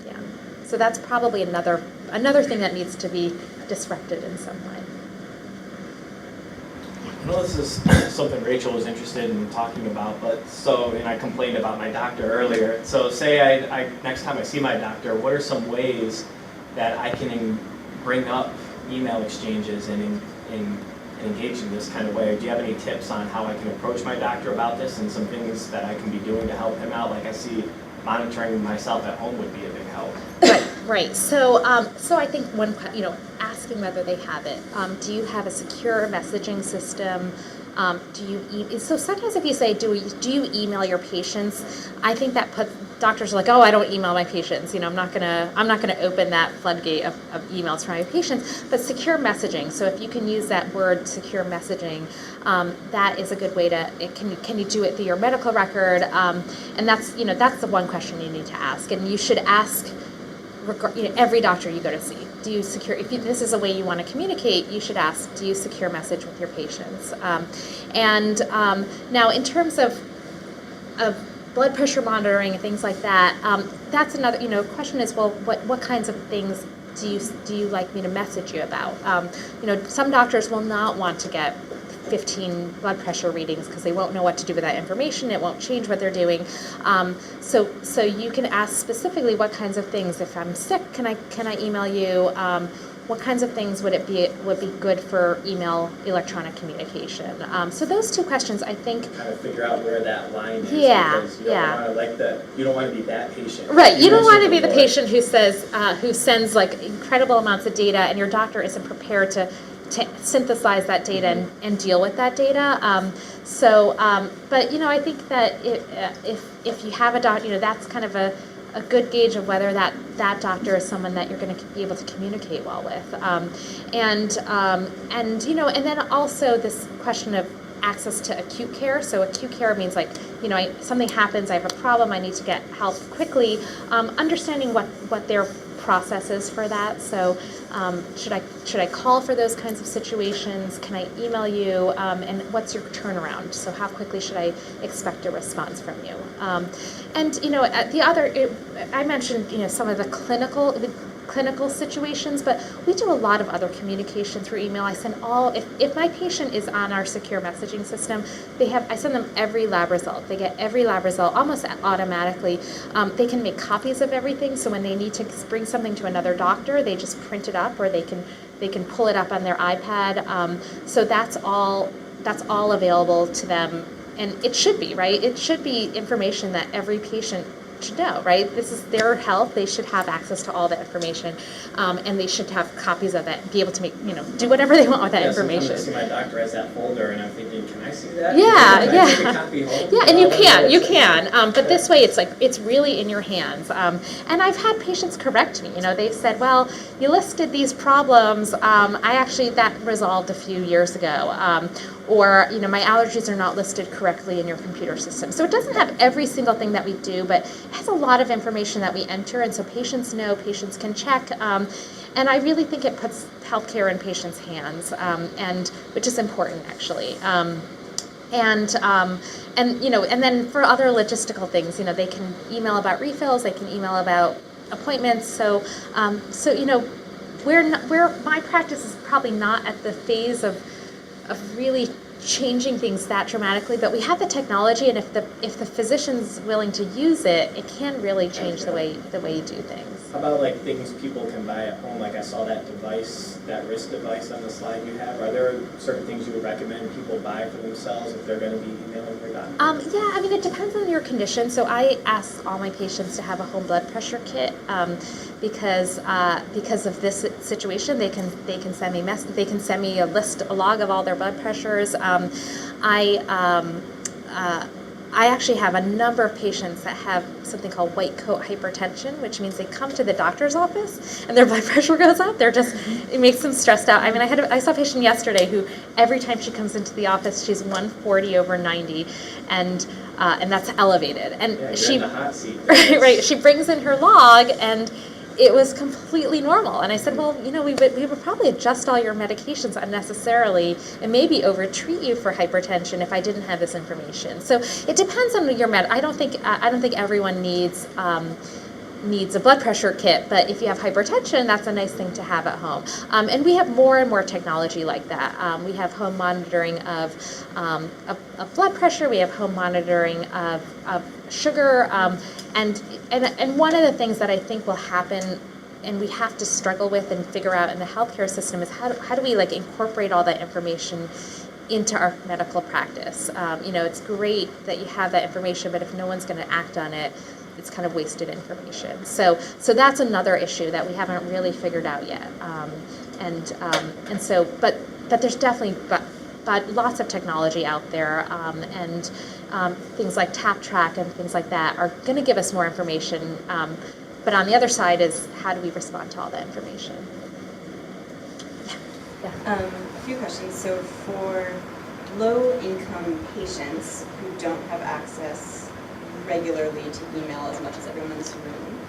Speaker 1: Yeah. So that's probably another thing that needs to be disrupted in some way.
Speaker 3: I know this is something Rachel was interested in talking about, and I complained about my doctor earlier. So say I next time I see my doctor, what are some ways that I can bring up email exchanges and engage in this kind of way? Do you have any tips on how I can approach my doctor about this and some things that I can be doing to help him out? Like I see monitoring myself at home would be a big help.
Speaker 1: Right. So I think asking whether they have it. Do you have a secure messaging system? So sometimes if you say, do you email your patients? I think that doctors are like, oh, I don't email my patients. I'm not gonna open that floodgate of emails from my patients. But secure messaging. So if you can use that word, secure messaging, that is a good way to. Can you do it through your medical record? And that's the one question you need to ask, and you should ask. Every doctor you go to see. Do you secure? If this is a way you want to communicate, you should ask. Do you secure message with your patients? Now, in terms of blood pressure monitoring and things like that, that's another. Question is, well, what kinds of things do you like me to message you about? Some doctors will not want to get 15 blood pressure readings because they won't know what to do with that information. It won't change what they're doing. So you can ask specifically what kinds of things. If I'm sick, can I email you? What kinds of things would be good for electronic communication? So those two questions, I think.
Speaker 3: Kind of figure out where that line is.
Speaker 1: Yeah,
Speaker 3: because you don't want to you don't want to be that patient.
Speaker 1: Right. You don't want to be the patient who sends like incredible amounts of data, and your doctor isn't prepared to synthesize that data and deal with that data. But I think that if you have a doctor, that's kind of a good gauge of whether that doctor is someone that you're going to be able to communicate well with. And then also this question of access to acute care. So acute care means like, something happens, I have a problem, I need to get help quickly. Understanding what their process is for that. So should I call for those kinds of situations? Can I email you? And what's your turnaround? So how quickly should I expect a response from you? I mentioned some of the clinical situations, but we do a lot of other communication through email. I send if my patient is on our secure messaging system, I send them every lab result. They get every lab result almost automatically. They can make copies of everything, so when they need to bring something to another doctor, they just print it up, or they can pull it up on their iPad. So that's all available to them, and it should be, right? It should be information that every patient should know, right? This is their health. They should have access to all the information, and they should have copies of it, be able to do whatever they want with that information.
Speaker 3: Sometimes I see my doctor has that folder, and I'm thinking, can I see that?
Speaker 1: Yeah,
Speaker 3: Can I take a copy home?
Speaker 1: Yeah, and you can. But this way, it's really in your hands. And I've had patients correct me. They've said, well, you listed these problems. That resolved a few years ago. Or my allergies are not listed correctly in your computer system. So it doesn't have every single thing that we do, but it has a lot of information that we enter, and so patients know, patients can check, and I really think it puts healthcare in patients' hands, and which is important actually. And then for other logistical things, they can email about refills, they can email about appointments. So where my practice is probably not at the phase of really changing things that dramatically, but we have the technology, and if the physician's willing to use it, it can really change the way you do things.
Speaker 3: How about like things people can buy at home? Like I saw that device, that wrist device on the slide you have. Are there certain things you would recommend people buy for themselves if they're going to be emailing their doctor?
Speaker 1: It depends on your condition. So I ask all my patients to have a home blood pressure kit because of this situation. They can send me they can send me a log of all their blood pressures. I actually have a number of patients that have something called white coat hypertension, which means they come to the doctor's office and their blood pressure goes up. It makes them stressed out. I saw a patient yesterday who every time she comes into the office, she's 140/90, and that's elevated. And
Speaker 3: you're in the hot seat.
Speaker 1: Right. She brings in her log, and it was completely normal. And I said, well, we would probably adjust all your medications unnecessarily and maybe over-treat you for hypertension if I didn't have this information. So it depends on your I don't think everyone needs a blood pressure kit, but if you have hypertension, that's a nice thing to have at home. And we have more and more technology like that. We have home monitoring of blood pressure. We have home monitoring of sugar. And one of the things that I think will happen, and we have to struggle with and figure out in the healthcare system, is how do we incorporate all that information into our medical practice. It's great that you have that information, but if no one's going to act on it, it's kind of wasted information. So that's another issue that we haven't really figured out yet. But there's definitely but lots of technology out there, and things like Tap Track and things like that are going to give us more information. But on the other side is, how do we respond to all that information? Yeah.
Speaker 4: A few questions. So for low-income patients who don't have access regularly to email as much as everyone in this room,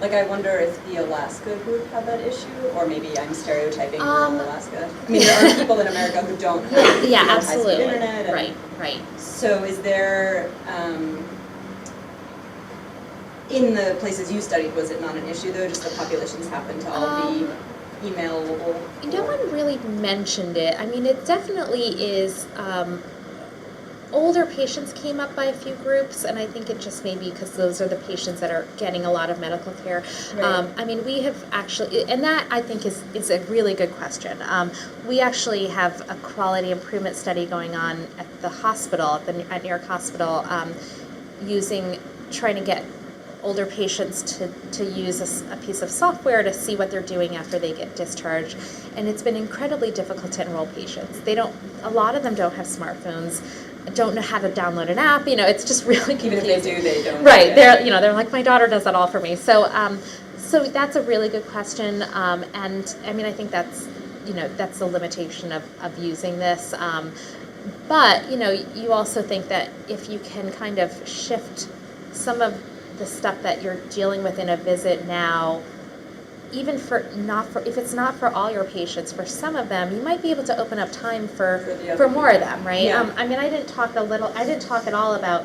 Speaker 4: like I wonder if the Alaska group had that issue, or maybe I'm stereotyping rural Alaska. I mean, there are people in America who don't have
Speaker 1: Yeah,
Speaker 4: high-speed
Speaker 1: absolutely.
Speaker 4: internet.
Speaker 1: Right.
Speaker 4: So is there, in the places you studied, was it not an issue though, just the populations happen to all be emailable?
Speaker 1: No one really mentioned it. I mean, it definitely is. Older patients came up by a few groups, and I think it just may be because those are the patients that are getting a lot of medical care.
Speaker 4: Right.
Speaker 1: I mean, we have actually, and that I think is a really good question. We actually have a quality improvement study going on at the hospital, at New York Hospital, trying to get older patients to use a piece of software to see what they're doing after they get discharged. And it's been incredibly difficult to enroll patients. A lot of them don't have smartphones, don't know how to download an app. It's just really confusing.
Speaker 4: Even if they do, they don't.
Speaker 1: Right. They're like, my daughter does that all for me. So that's a really good question. And I mean, I think that's the limitation of using this. But you also think that if you can kind of shift some of the stuff that you're dealing with in a visit now, even if it's not for all your patients, for some of them, you might be able to open up time for more of them, right?
Speaker 4: Yeah.
Speaker 1: I mean, I didn't talk at all about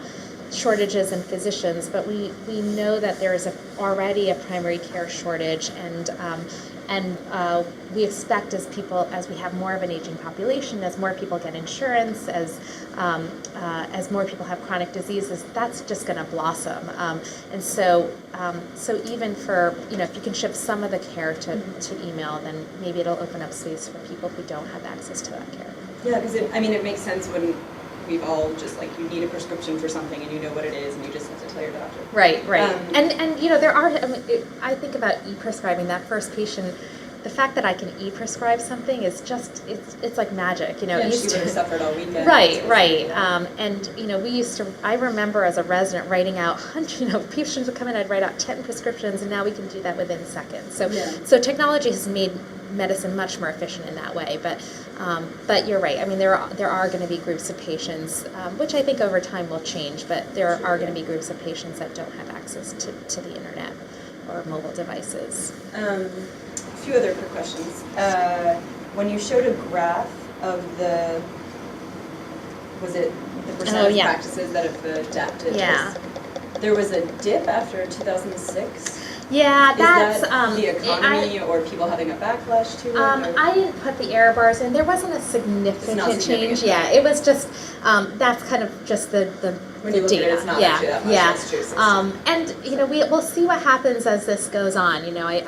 Speaker 1: shortages in physicians, but we know that there is already a primary care shortage, and we expect as we have more of an aging population, as more people get insurance, as more people have chronic diseases, that's just going to blossom. And so even for, if you can shift some of the care to email, then maybe it'll open up space for people who don't have access to that care.
Speaker 4: Yeah, because it makes sense when we've all just you need a prescription for something and you know what it is and you just have to tell your doctor.
Speaker 1: Right. And there are, I think about e-prescribing, that first patient, the fact that I can e-prescribe something is just, it's like magic,
Speaker 4: Yeah, she would have suffered all weekend.
Speaker 1: Right. And, I remember as a resident writing out patients would come in, I'd write out 10 prescriptions, and now we can do that within seconds. So technology has made medicine much more efficient in that way, but you're right. I mean, there are going to be groups of patients, which I think over time will change, but there are going to be groups of patients that don't have access to the internet or mobile devices.
Speaker 4: A few other quick questions. When you showed a graph of the percentage of practices that have adapted?
Speaker 1: Yeah.
Speaker 4: There was a dip after 2006?
Speaker 1: Yeah, that's
Speaker 4: Is that the economy or people having a backlash to it?
Speaker 1: I didn't put the error bars in. There wasn't a significant change. Yeah, it was just that's kind of just the
Speaker 4: when you look
Speaker 1: data.
Speaker 4: at it, it's not actually that much. That's true.
Speaker 1: And we'll see what happens as this goes on. I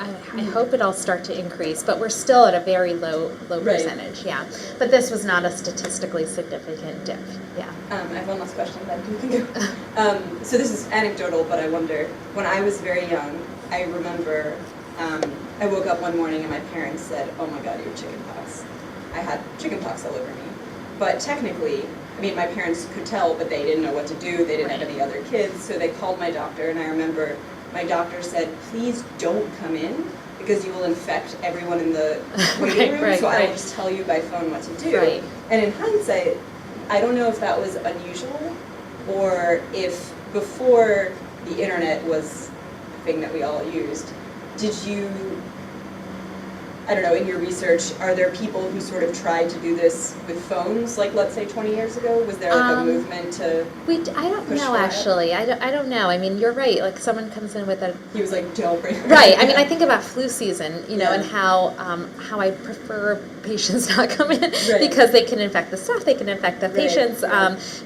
Speaker 1: hope it'll start to increase, but we're still at a very low percentage. Yeah, but this was not a statistically significant dip. Yeah.
Speaker 4: I have one last question, then you can go. So this is anecdotal, but I wonder, when I was very young, I remember I woke up one morning and my parents said, "Oh my God, you have chickenpox." I had chickenpox all over me. But technically, my parents could tell, but they didn't know what to do. They didn't have any other kids, so they called my doctor, and I remember my doctor said, "Please don't come in because you will infect everyone in the waiting room, so I will just tell you by phone what to do."
Speaker 1: Right.
Speaker 4: And in hindsight, I don't know if that was unusual or if before the internet was a thing that we all used, did you, I don't know, in your research, are there people who sort of tried to do this with phones, like let's say 20 years ago? Was there a movement to
Speaker 1: I don't know, actually. I don't know. You're right. Like someone comes in with a...
Speaker 4: He was like, "Don't bring her."
Speaker 1: Right. I think about flu season, and how I prefer patients not come in because they can infect the staff, they can infect the patients.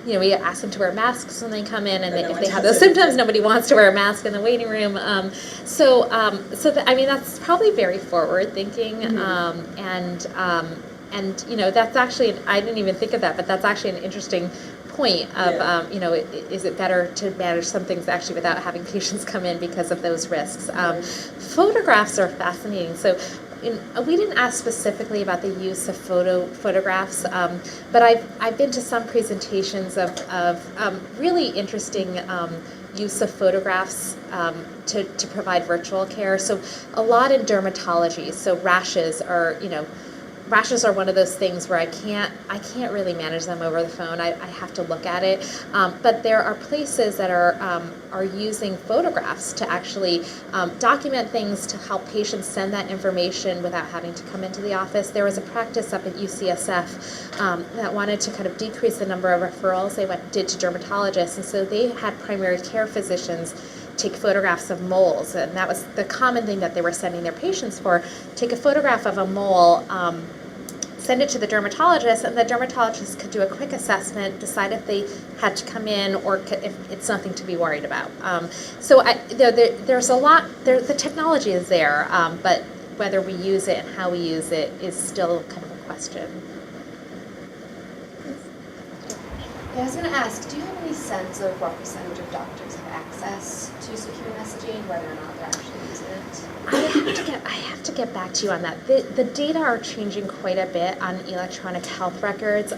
Speaker 1: We ask them to wear masks when they come in, and if they have those symptoms, nobody wants to wear a mask in the waiting room. That's probably very forward thinking. That's actually, I didn't even think of that, but that's actually an interesting point of, is it better to manage some things actually without having patients come in because of those risks? Photographs are fascinating. So we didn't ask specifically about the use of photographs, but I've been to some presentations of really interesting use of photographs to provide virtual care. So a lot in dermatology. So rashes are one of those things where I can't really manage them over the phone. I have to look at it. But there are places that are using photographs to actually document things to help patients send that information without having to come into the office. There was a practice up at UCSF that wanted to kind of decrease the number of referrals they did to dermatologists, and so they had primary care physicians take photographs of moles, and that was the common thing that they were sending their patients for. Take a photograph of a mole, send it to the dermatologist, and the dermatologist could do a quick assessment, decide if they had to come in or if it's nothing to be worried about. So there's a lot, the technology is there, but whether we use it and how we use it is still kind of a question.
Speaker 5: Yeah, I was going to ask, do you have any sense of what percentage of doctors have access to secure messaging, whether or not they're actually using it?
Speaker 1: I have to get back to you on that. The data are changing quite a bit on electronic health records.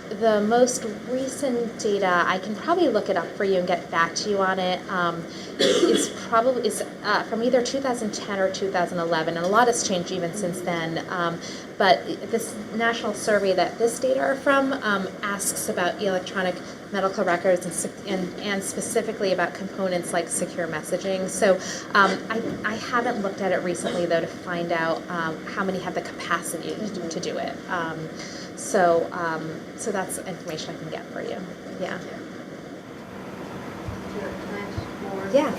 Speaker 1: The most recent data, I can probably look it up for you and get back to you on it, is from either 2010 or 2011, and a lot has changed even since then. But this national survey that this data are from asks about electronic medical records and specifically about components like secure messaging. So I haven't looked at it recently, though, to find out how many have the capacity to do it. So that's information I can get for you. Yeah.
Speaker 2: Can I ask more?
Speaker 1: Yeah.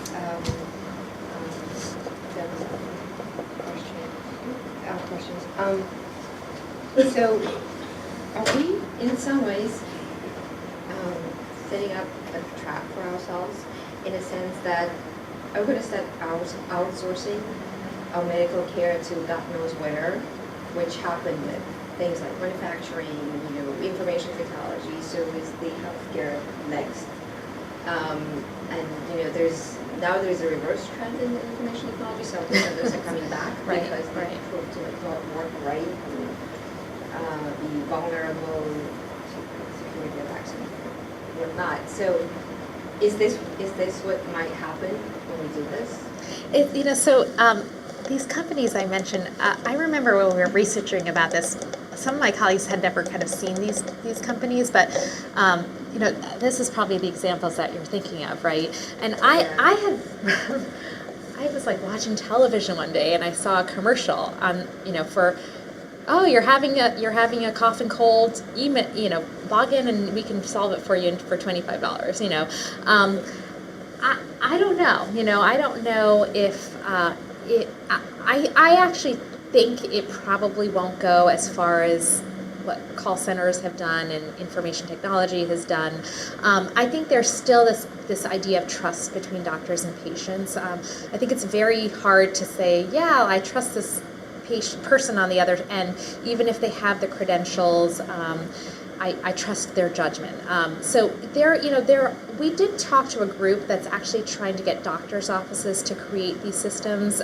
Speaker 2: Questions. So, are we in some ways setting up a trap for ourselves in a sense that are we going to start outsourcing our medical care to God knows where, which happened with things like manufacturing, information technology, service, the healthcare next. And there's a reverse trend in information technology. Some vendors are coming back because they proved to not work right, be vulnerable to security attacks and whatnot. So, is this what might happen when we do this?
Speaker 1: These companies I mentioned, I remember when we were researching about this, some of my colleagues had never kind of seen these companies, but this is probably the examples that you're thinking of, right? And I was like watching television one day and I saw a commercial on, for, you're having a cough and cold, email, log in and we can solve it for you for $25, I don't know, I don't know if, I actually think it probably won't go as far as what call centers have done and information technology has done. I think there's still this idea of trust between doctors and patients. I think it's very hard to say, yeah, I trust this person on the other end, even if they have the credentials. I trust their judgment. So we did talk to a group that's actually trying to get doctors' offices to create these systems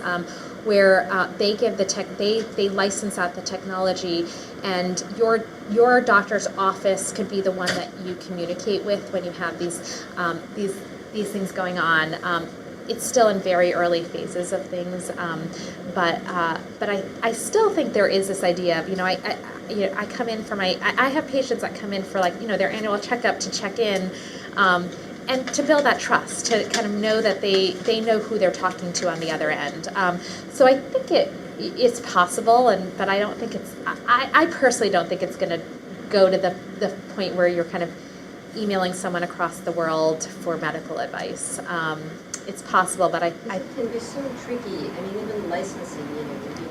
Speaker 1: where they give they license out the technology, and your doctor's office could be the one that you communicate with when you have these things going on. It's still in very early phases of things, but I still think there is this idea of I come in for I have patients that come in for their annual checkup to check in, and to build that trust, to kind of know that they know who they're talking to on the other end. So I think it's possible, but I don't think I personally don't think it's going to go to the point where you're kind of emailing someone across the world for medical advice. It's possible, but it
Speaker 2: can be so tricky. I mean, even licensing,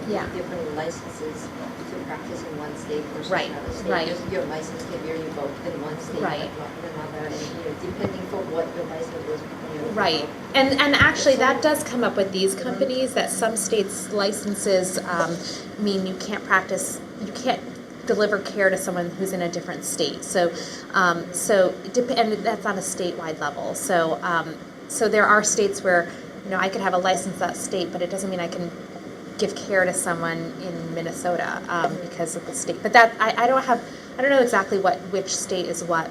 Speaker 2: different licenses to practice in one state versus another state.
Speaker 1: Right.
Speaker 2: Your license can vary both in one state but not in another, and depending on what your license was.
Speaker 1: Right, and actually that does come up with these companies, that some states' licenses mean you can't deliver care to someone who's in a different state. So and that's on a statewide level. So there are states where I could have a license in that state, but it doesn't mean I can give care to someone in Minnesota because of the state. But that I don't know exactly which state is what,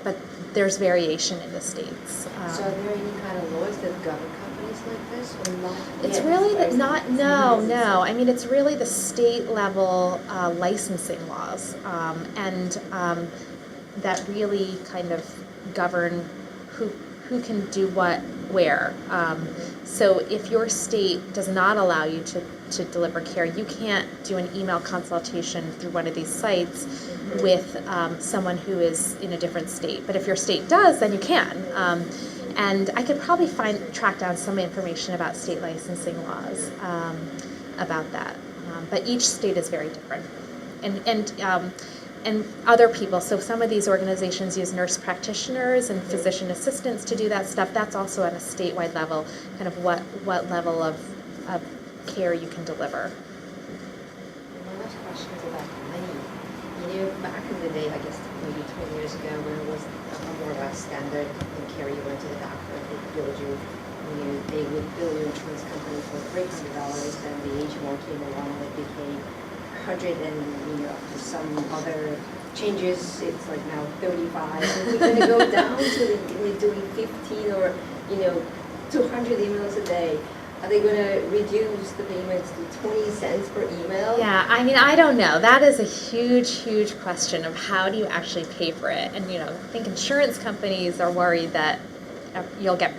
Speaker 1: but there's variation in the states.
Speaker 2: So are there any kind of laws that govern companies like this or not?
Speaker 1: It's
Speaker 2: Yeah.
Speaker 1: really no. I mean, it's really the state level licensing laws, and that really kind of govern who can do what where. So if your state does not allow you to deliver care, you can't do an email consultation through one of these sites with someone who is in a different state. But if your state does, then you can. And I could probably track down some information about state licensing laws about that. But each state is very different. And other people, so some of these organizations use nurse practitioners and physician assistants to do that stuff. That's also at a statewide level, kind of what level of care you can deliver.
Speaker 2: My last question is about money. You know, back in the day, I guess maybe 20 years ago, when it was more about standard in care, you went to the doctor, they billed you. They would bill your insurance company for $300, and the HMO came along and it became $100, and up to some other changes, it's like now 35. And we're going to go down to we're doing 15 or 200 emails a day. Are they going to reduce the payments to 20 cents per email?
Speaker 1: Yeah, I mean, I don't know. That is a huge question of how do you actually pay for it. And I think insurance companies are worried that you'll get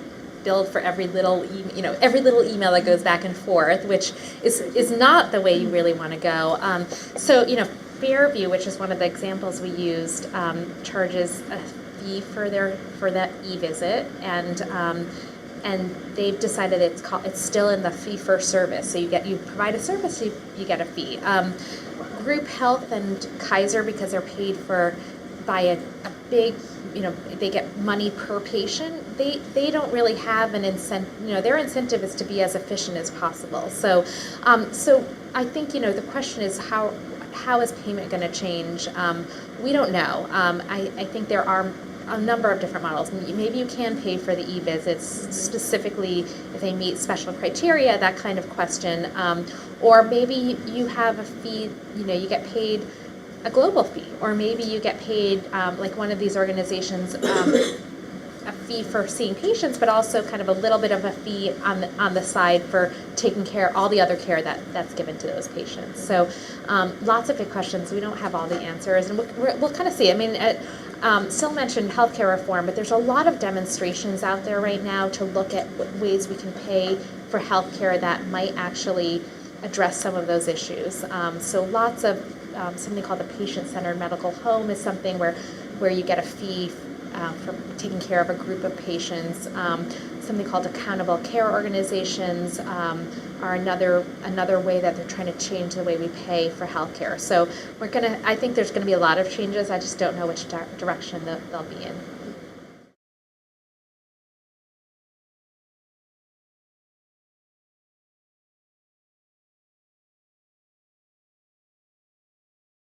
Speaker 1: billed for every little email that goes back and forth, which is not the way you really want to go. So Fairview, which is one of the examples we used, charges a fee for that e-visit, and they've decided it's still in the fee for service. So you provide a service, you get a fee. Group Health and Kaiser, because they're paid by a big, they get money per patient. They don't really have an incentive. Their incentive is to be as efficient as possible. So I think the question is how is payment going to change? We don't know. I think there are a number of different models. Maybe you can pay for the e-visits specifically if they meet special criteria, that kind of question. Or maybe you have a fee, you get paid a global fee, or maybe you get paid, like one of these organizations, a fee for seeing patients, but also kind of a little bit of a fee on the side for taking care, all the other care that's given to those patients. So lots of good questions. We don't have all the answers, and we'll kind of see. I mean, Syl mentioned healthcare reform, but there's a lot of demonstrations out there right now to look at what ways we can pay for healthcare that might actually address some of those issues. So lots of something called the patient-centered medical home is something where you get a fee for taking care of a group of patients. Something called accountable care organizations are another way that they're trying to change the way we pay for healthcare. So I think there's gonna be a lot of changes. I just don't know which direction they'll be in.